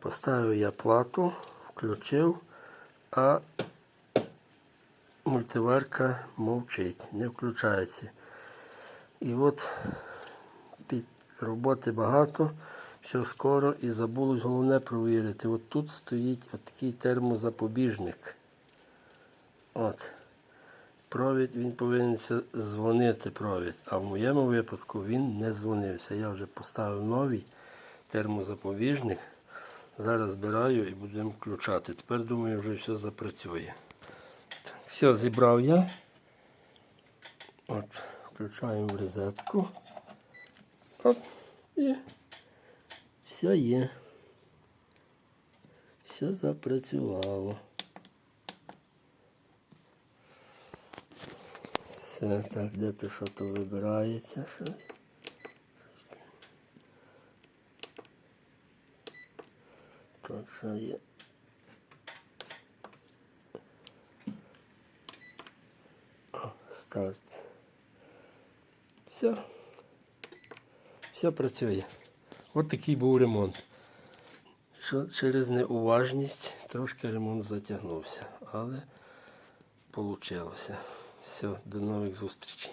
Поставив я плату, включив, а мультиварка мовчить, не включається. І от під роботи багато, все скоро і забулось головне провірити. От тут стоїть такий термозапобіжник. От. Провід, він повинен дзвонити провід, а в моєму випадку він не дзвонився. Я вже поставив новий термозапобіжник. Зараз збираю і будемо включати. Тепер, думаю, вже все запрацює. Все, зібрав я. От, включаємо в розетку. От, і все є. Все запрацювало. Все, так, де-то що-то вибирається щось. Тут що є. О, старт. Все. Все працює. От такий був ремонт. Що через неуважність трошки ремонт затягнувся, але вийшло. Все, до нових зустрічей.